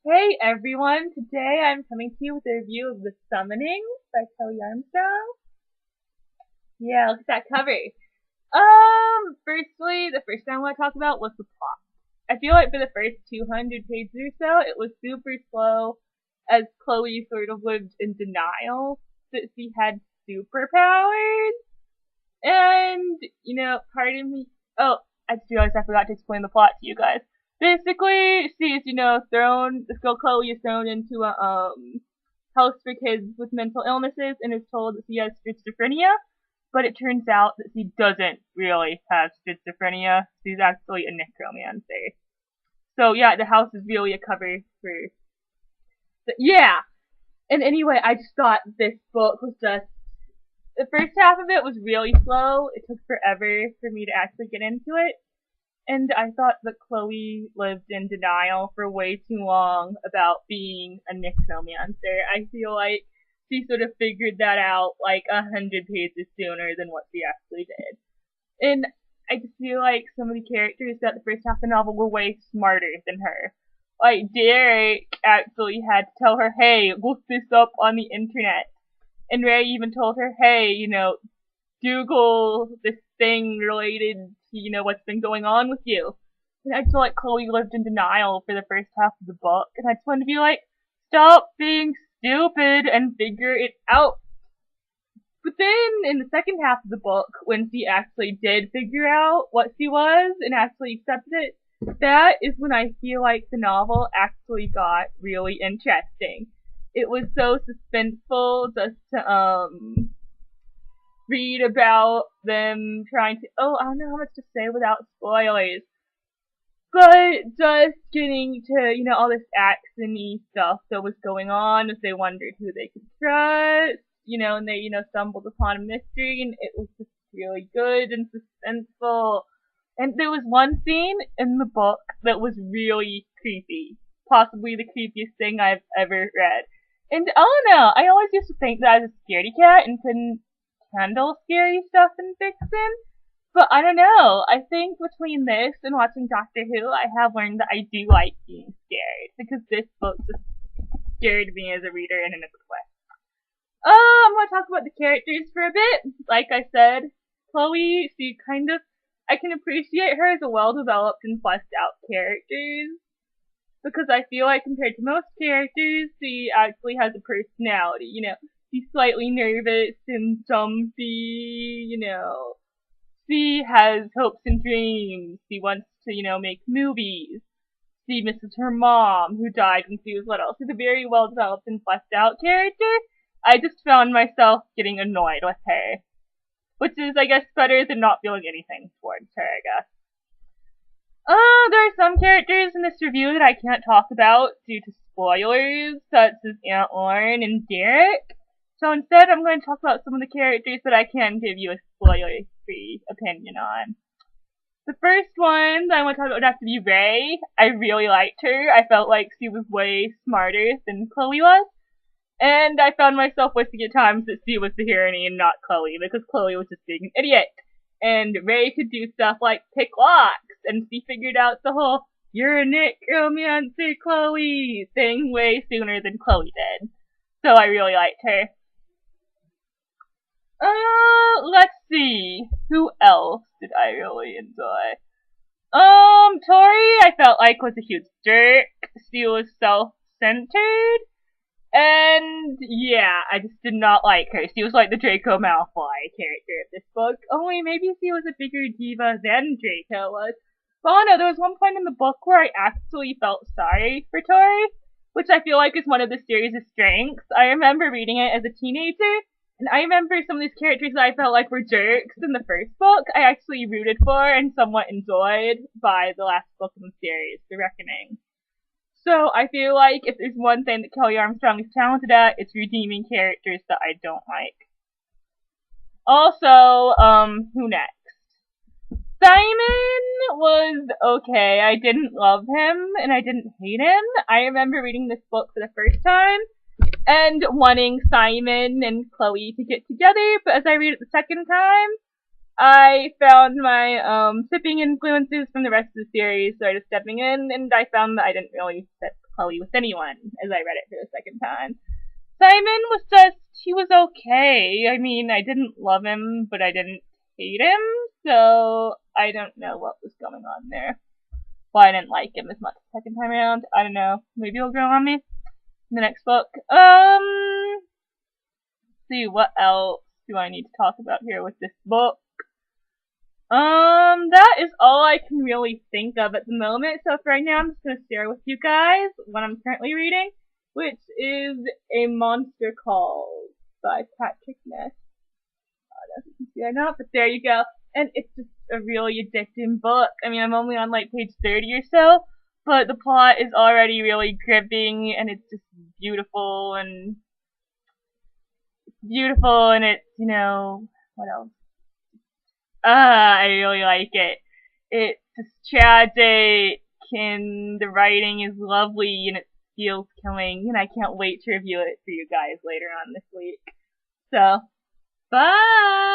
Hey everyone, today I'm coming to you with a review of The Summoning by Kelley Armstrong. Yeah, look at that cover. Firstly, the first thing I want to talk about was the plot. I feel like for the first 200 pages or so, it was super slow as Chloe sort of lived in denial that she had superpowers. And, part of me. Oh, I just realized I forgot to explain the plot to you guys. Basically, she's, thrown, this girl Chloe is thrown into a, house for kids with mental illnesses and is told that she has schizophrenia, but it turns out that she doesn't really have schizophrenia. She's actually a necromancer. So yeah, the house is really a cover for, yeah. And anyway, I just thought this book was just the first half of it was really slow. It took forever for me to actually get into it. And I thought that Chloe lived in denial for way too long about being a necromancer. I feel like she sort of figured that out like 100 pages sooner than what she actually did. And I just feel like some of the characters throughout the first half of the novel were way smarter than her. Like Derek actually had to tell her, hey, look this up on the internet. And Ray even told her, hey, Google this thing related to, what's been going on with you. And I just feel like Chloe lived in denial for the first half of the book. And I just wanted to be like, stop being stupid and figure it out. But then in the second half of the book, when she actually did figure out what she was and actually accepted it, that is when I feel like the novel actually got really interesting. It was so suspenseful just to read about them trying to I don't know how much to say without spoilers. But just getting to, all this action-y stuff that was going on as they wondered who they could trust, and they, stumbled upon a mystery and it was just really good and suspenseful. And there was one scene in the book that was really creepy. Possibly the creepiest thing I've ever read. And I don't know, I always used to think that I was a scaredy cat and couldn't handle scary stuff in fiction. But I don't know. I think between this and watching Doctor Who, I have learned that I do like being scared. Because this book just scared me as a reader in another way. I'm going to talk about the characters for a bit. Like I said, Chloe, I can appreciate her as a well-developed and fleshed out character. Because I feel like compared to most characters, she actually has a personality, She's slightly nervous and jumpy, She has hopes and dreams. She wants to, make movies. She misses her mom, who died when she was little. She's a very well developed and fleshed out character. I just found myself getting annoyed with her. Which is, I guess, better than not feeling anything towards her, I guess. There are some characters in this review that I can't talk about due to spoilers, such as Aunt Lauren and Derek. So instead, I'm going to talk about some of the characters that I can give you a spoiler-free opinion on. The first one that I want to talk about would have to be Ray. I really liked her. I felt like she was way smarter than Chloe was. And I found myself wishing at times that she was the heroine and not Chloe, because Chloe was just being an idiot. And Ray could do stuff like pick locks, and she figured out the whole "you're a necromancer, Chloe" thing way sooner than Chloe did. So I really liked her. Let's see. Who else did I really enjoy? Tori, I felt like was a huge jerk. She was self-centered. And yeah, I just did not like her. She was like the Draco Malfoy character of this book. Only maybe she was a bigger diva than Draco was. But I don't know, there was one point in the book where I actually felt sorry for Tori, which I feel like is one of the series' strengths. I remember reading it as a teenager, and I remember some of these characters that I felt like were jerks in the first book, I actually rooted for and somewhat enjoyed by the last book in the series, The Reckoning. So I feel like if there's one thing that Kelley Armstrong is talented at, it's redeeming characters that I don't like. Also, who next? Simon was okay. I didn't love him, and I didn't hate him. I remember reading this book for the first time, and wanting Simon and Chloe to get together, but as I read it the second time, I found my shipping influences from the rest of the series, started stepping in, and I found that I didn't really set Chloe with anyone as I read it for the second time. Simon was just, he was okay. I mean, I didn't love him, but I didn't hate him, so I don't know what was going on there. Why I didn't like him as much the second time around. I don't know. Maybe he'll grow on me in the next book. See, what else do I need to talk about here with this book? That is all I can really think of at the moment. So for right now, I'm just gonna share with you guys what I'm currently reading, which is A Monster Calls by Patrick Ness. I don't know if you can see that or not, but there you go. And it's just a really addicting book. I mean, I'm only on like page 30 or so, but the plot is already really gripping, and it's just beautiful, and it's, what else? I really like it. It's just tragic, and the writing is lovely, and it feels killing, and I can't wait to review it for you guys later on this week. So, bye!